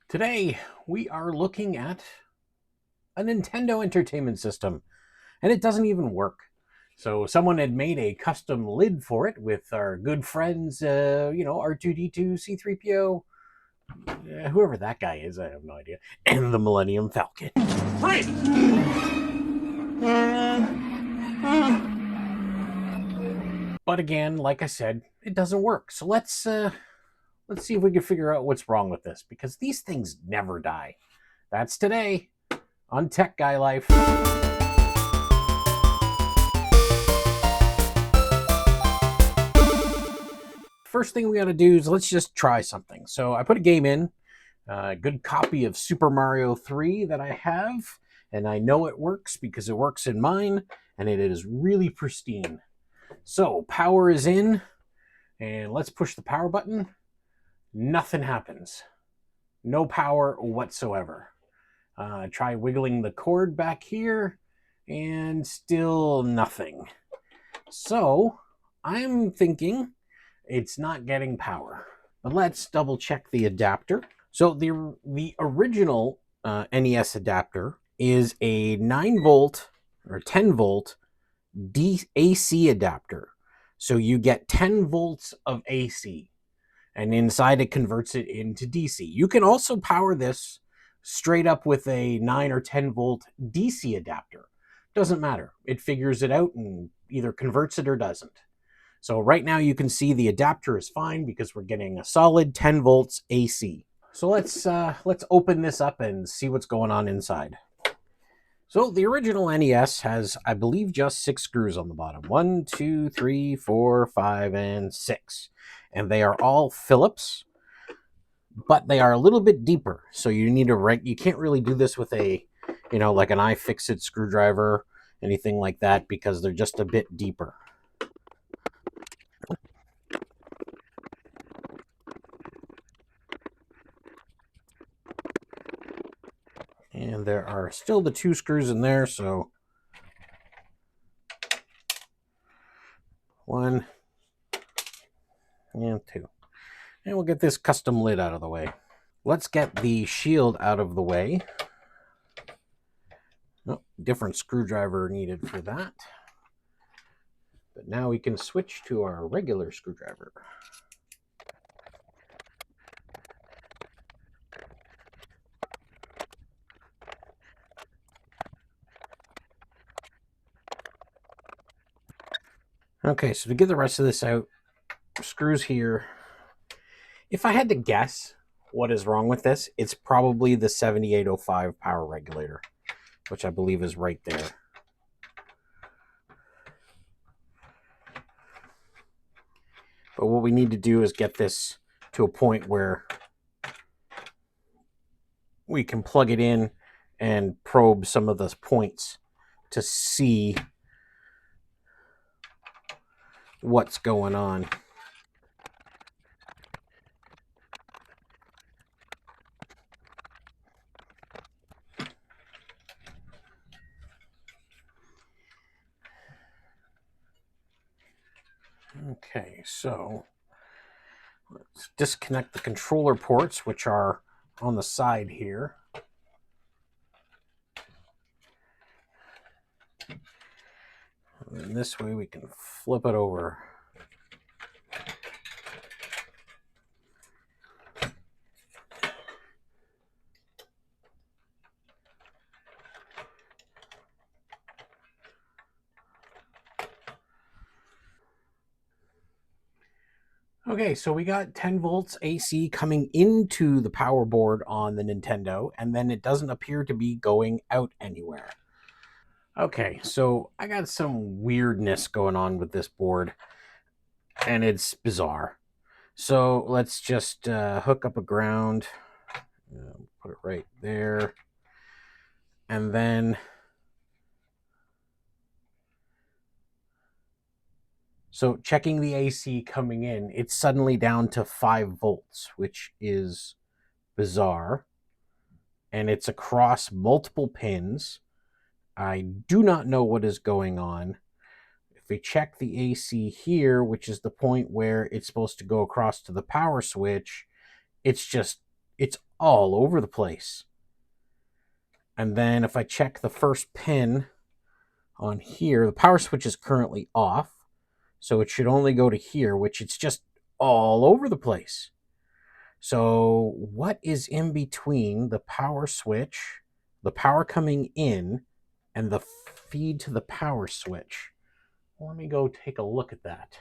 Today, we are looking at a Nintendo Entertainment System, and it doesn't even work. So someone had made a custom lid for it with our good friends, R2D2, C3PO, whoever that guy is, I have no idea, and the Millennium Falcon. Right. But again, like I said, it doesn't work. So let's see if we can figure out what's wrong with this, because these things never die. That's today on Tech Guy Life. First thing we got to do is let's just try something. So I put a game in, a good copy of Super Mario 3 that I have, and I know it works because it works in mine, and it is really pristine. So power is in, and let's push the power button. Nothing happens. No power whatsoever. Try wiggling the cord back here, and still nothing. So I'm thinking it's not getting power. But let's double check the adapter. So the original NES adapter is a 9 volt or 10 volt AC adapter. So you get 10 volts of AC, and inside it converts it into DC. You can also power this straight up with a 9 or 10 volt DC adapter. Doesn't matter. It figures it out and either converts it or doesn't. So right now you can see the adapter is fine because we're getting a solid 10 volts AC. So let's open this up and see what's going on inside. So the original NES has, I believe, just 6 screws on the bottom. 1, 2, 3, 4, 5, and 6. And they are all Phillips, but they are a little bit deeper. So you need you can't really do this with a, like an iFixit screwdriver, anything like that, because they're just a bit deeper. And there are still the 2 screws in there, so 1 and 2. And we'll get this custom lid out of the way. Let's get the shield out of the way. Oh, different screwdriver needed for that. But now we can switch to our regular screwdriver. Okay, so to get the rest of this out, screws here. If I had to guess what is wrong with this, it's probably the 7805 power regulator, which I believe is right there. But what we need to do is get this to a point where we can plug it in and probe some of those points to see what's going on. Okay, so let's disconnect the controller ports, which are on the side here. And this way we can flip it over. Okay, so we got 10 volts AC coming into the power board on the Nintendo, and then it doesn't appear to be going out anywhere. Okay, so I got some weirdness going on with this board, and it's bizarre. So let's just hook up a ground, put it right there, and then so checking the AC coming in, it's suddenly down to 5 volts, which is bizarre. And it's across multiple pins. I do not know what is going on. If we check the AC here, which is the point where it's supposed to go across to the power switch, it's all over the place. And then if I check the first pin on here, the power switch is currently off. So it should only go to here, which it's just all over the place. So what is in between the power switch, the power coming in, and the feed to the power switch? Let me go take a look at that.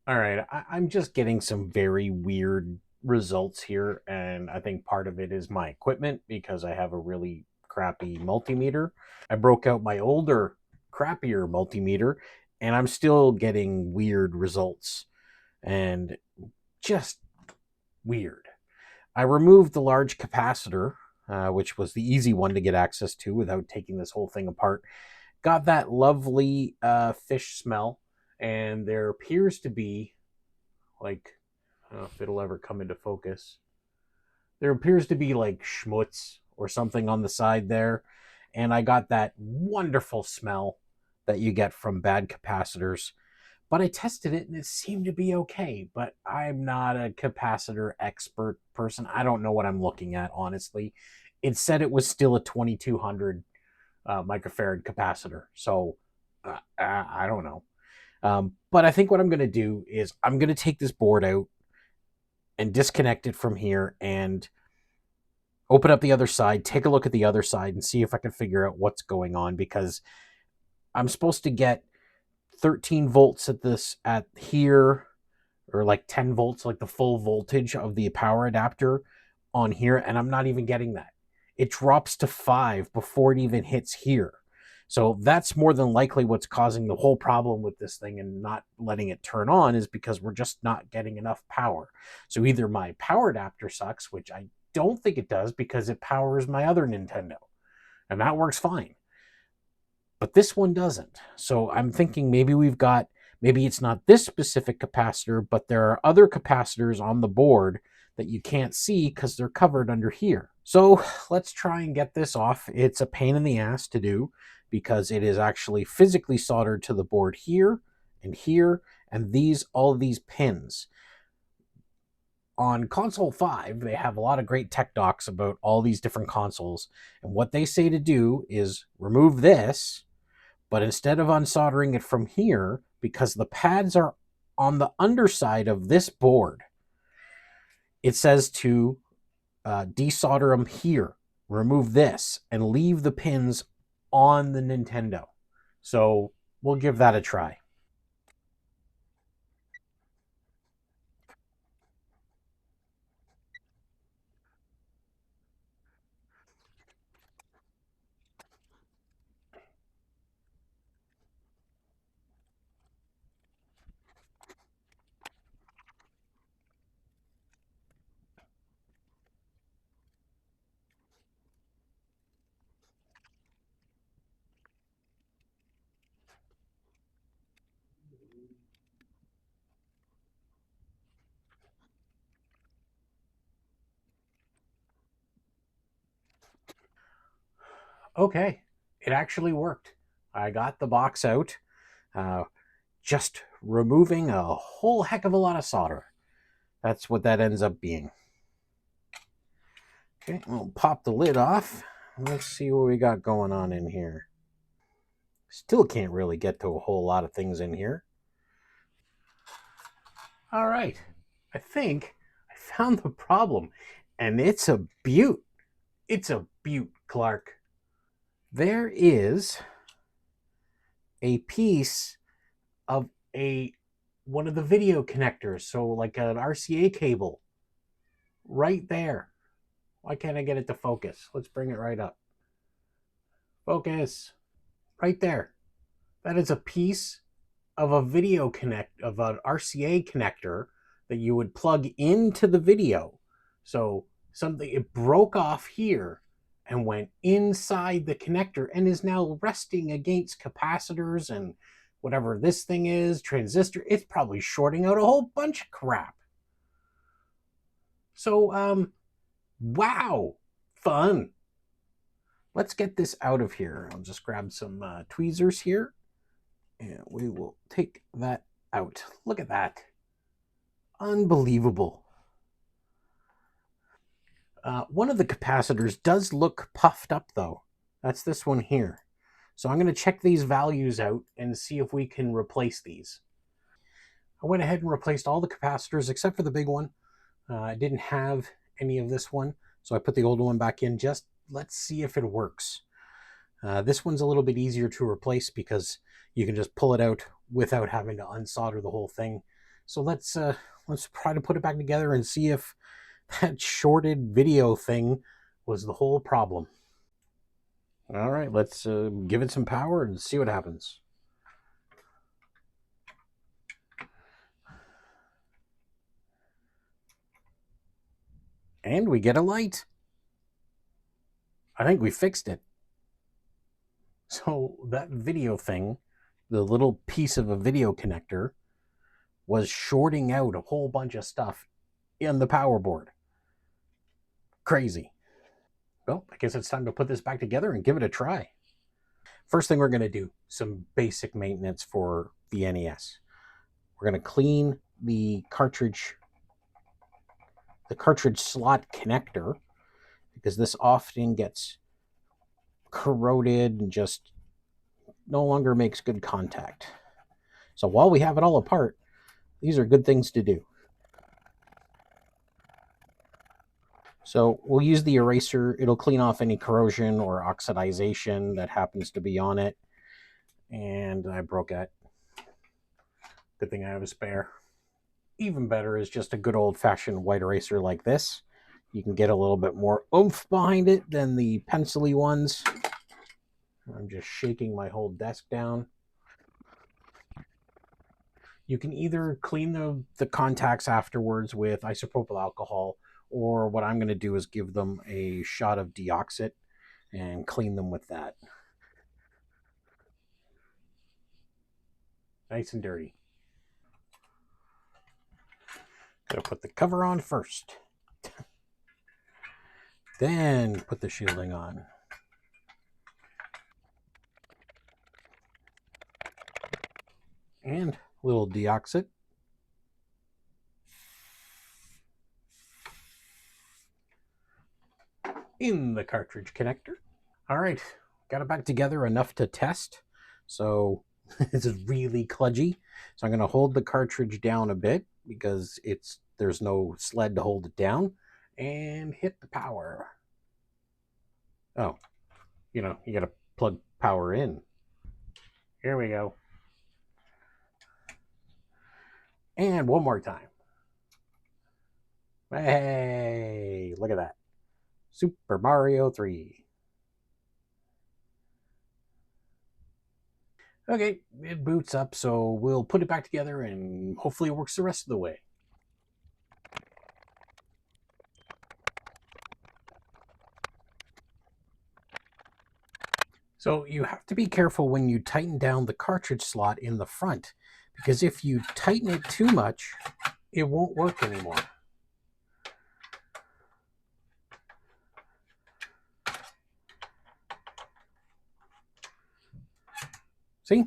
All right, I'm just getting some very weird results here, and I think part of it is my equipment because I have a really crappy multimeter. I broke out my older, crappier multimeter, and I'm still getting weird results, and just weird. I removed the large capacitor, which was the easy one to get access to without taking this whole thing apart. Got that lovely fish smell, and there appears to be, like, I don't know if it'll ever come into focus. There appears to be like schmutz or something on the side there, and I got that wonderful smell that you get from bad capacitors. But I tested it and it seemed to be okay. But I'm not a capacitor expert person. I don't know what I'm looking at, honestly. It said it was still a 2200 microfarad capacitor. So I don't know. But I think what I'm going to do is I'm going to take this board out and disconnect it from here and open up the other side, take a look at the other side, and see if I can figure out what's going on, because I'm supposed to get 13 volts at here, or like 10 volts, like the full voltage of the power adapter on here, and I'm not even getting that. It drops to 5 before it even hits here. So that's more than likely what's causing the whole problem with this thing and not letting it turn on, is because we're just not getting enough power. So either my power adapter sucks, which I don't think it does because it powers my other Nintendo, and that works fine. But this one doesn't. So I'm thinking maybe it's not this specific capacitor, but there are other capacitors on the board that you can't see because they're covered under here. So let's try and get this off. It's a pain in the ass to do because it is actually physically soldered to the board here, and all of these pins. On console 5, they have a lot of great tech docs about all these different consoles, and what they say to do is remove this, but instead of unsoldering it from here, because the pads are on the underside of this board, it says to desolder them here, remove this, and leave the pins on the Nintendo. So we'll give that a try. Okay, it actually worked. I got the box out, just removing a whole heck of a lot of solder. That's what that ends up being. Okay, we'll pop the lid off. Let's see what we got going on in here. Still can't really get to a whole lot of things in here. All right, I think I found the problem, and it's a beaut. It's a beaut, Clark. There is a piece of one of the video connectors, so like an RCA cable, right there. Why can't I get it to focus? Let's bring it right up. Focus. Right there. That is a piece of an RCA connector that you would plug into the video. So it broke off here and went inside the connector and is now resting against capacitors and whatever this thing is, transistor. It's probably shorting out a whole bunch of crap. So, wow, fun. Let's get this out of here. I'll just grab some tweezers here, and we will take that out. Look at that. Unbelievable. One of the capacitors does look puffed up, though. That's this one here. So I'm going to check these values out and see if we can replace these. I went ahead and replaced all the capacitors except for the big one. I didn't have any of this one, so I put the old one back in. Just let's see if it works. This one's a little bit easier to replace because you can just pull it out without having to unsolder the whole thing. So let's try to put it back together and see if that shorted video thing was the whole problem. All right, let's give it some power and see what happens. And we get a light. I think we fixed it. So that video thing, the little piece of a video connector, was shorting out a whole bunch of stuff in the power board. Crazy. Well, I guess it's time to put this back together and give it a try. First thing we're going to do, some basic maintenance for the NES. We're going to clean the cartridge slot connector, because this often gets corroded and just no longer makes good contact. So while we have it all apart, these are good things to do. So we'll use the eraser. It'll clean off any corrosion or oxidization that happens to be on it. And I broke it. Good thing I have a spare. Even better is just a good old-fashioned white eraser like this. You can get a little bit more oomph behind it than the pencil-y ones. I'm just shaking my whole desk down. You can either clean the contacts afterwards with isopropyl alcohol, or what I'm going to do is give them a shot of deoxit and clean them with that. Nice and dirty. Gotta put the cover on first. Then put the shielding on. And a little deoxit. In the cartridge connector. All right, got it back together enough to test. So this is really kludgy. So I'm going to hold the cartridge down a bit because there's no sled to hold it down, and hit the power. Oh, you got to plug power in. Here we go. And one more time. Hey, look at that. Super Mario 3. Okay, it boots up, so we'll put it back together and hopefully it works the rest of the way. So you have to be careful when you tighten down the cartridge slot in the front, because if you tighten it too much, it won't work anymore. See?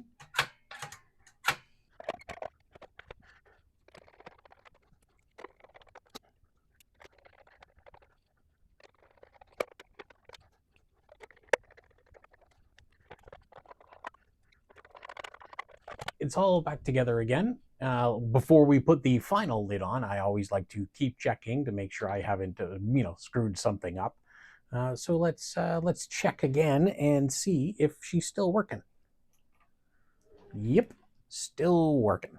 It's all back together again. Before we put the final lid on, I always like to keep checking to make sure I haven't, screwed something up. So let's check again and see if she's still working. Yep, still working.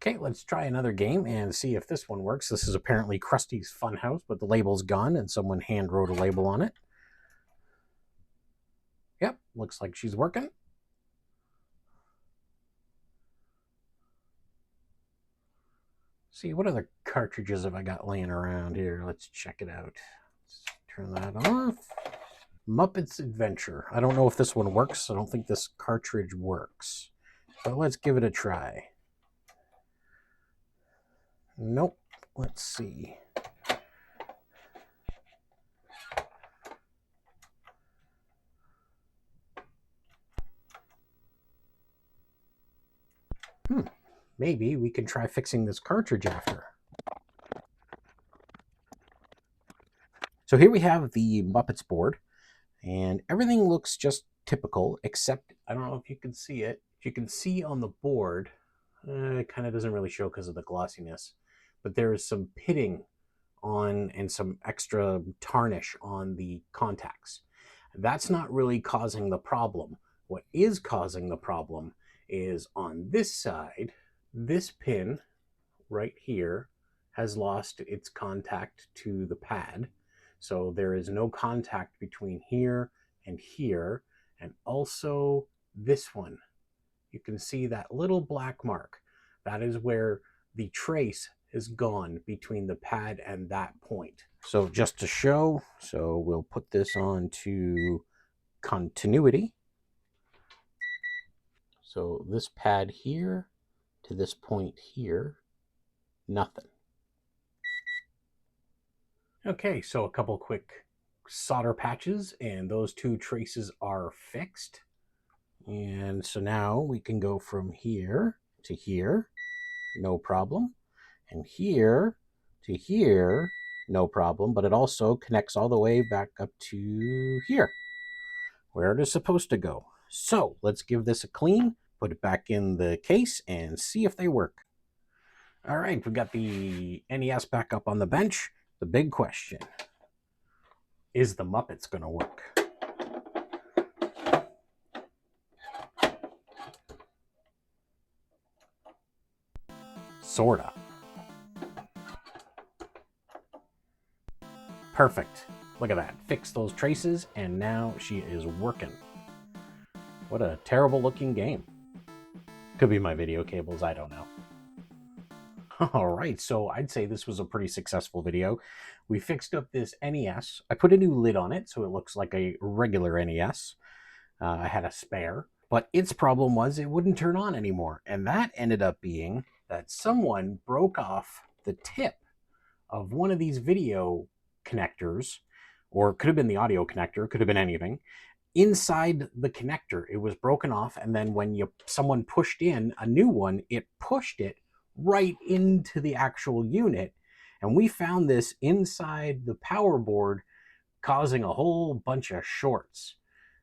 Okay, let's try another game and see if this one works. This is apparently Krusty's Funhouse, but the label's gone and someone hand wrote a label on it. Yep, looks like she's working. See, what other cartridges have I got laying around here? Let's check it out. Let's turn that off. Muppets Adventure. I don't know if this one works. I don't think this cartridge works. But let's give it a try. Nope. Let's see. Maybe we can try fixing this cartridge after. So here we have the Muppets board, and everything looks just typical, except I don't know if you can see it. You can see on the board, it kind of doesn't really show because of the glossiness, but there is some pitting on and some extra tarnish on the contacts. That's not really causing the problem. What is causing the problem is on this side, this pin right here has lost its contact to the pad. So there is no contact between here and here. And also this one, you can see that little black mark. That is where the trace is gone between the pad and that point. So just to show, so we'll put this on to continuity. So this pad here to this point here, nothing. Okay, so a couple quick solder patches, and those two traces are fixed. And so now we can go from here to here, no problem. And here to here, no problem. But it also connects all the way back up to here, where it is supposed to go. So let's give this a clean, put it back in the case, and see if they work. All right, we got the NES back up on the bench. The big question, is the Muppets going to work? Sorta. Perfect. Look at that. Fix those traces, and now she is working. What a terrible looking game. Could be my video cables, I don't know. All right, so I'd say this was a pretty successful video. We fixed up this NES. I put a new lid on it so it looks like a regular NES. I had a spare, but its problem was it wouldn't turn on anymore. And that ended up being that someone broke off the tip of one of these video connectors, or it could have been the audio connector, could have been anything. Inside the connector, it was broken off, and then when someone pushed in a new one, it pushed it right into the actual unit. And we found this inside the power board, causing a whole bunch of shorts.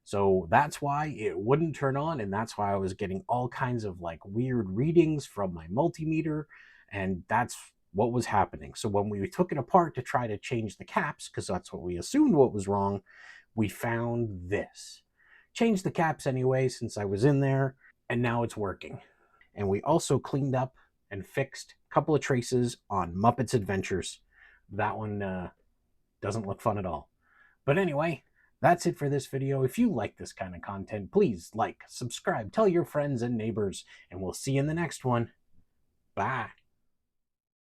So that's why it wouldn't turn on, and that's why I was getting all kinds of like weird readings from my multimeter, and that's what was happening. So when we took it apart to try to change the caps, because that's what we assumed what was wrong, we found this. Changed the caps anyway since I was in there, and now it's working. And we also cleaned up and fixed a couple of traces on Muppets Adventures. That one doesn't look fun at all. But anyway, that's it for this video. If you like this kind of content, please like, subscribe, tell your friends and neighbors, and we'll see you in the next one. Bye.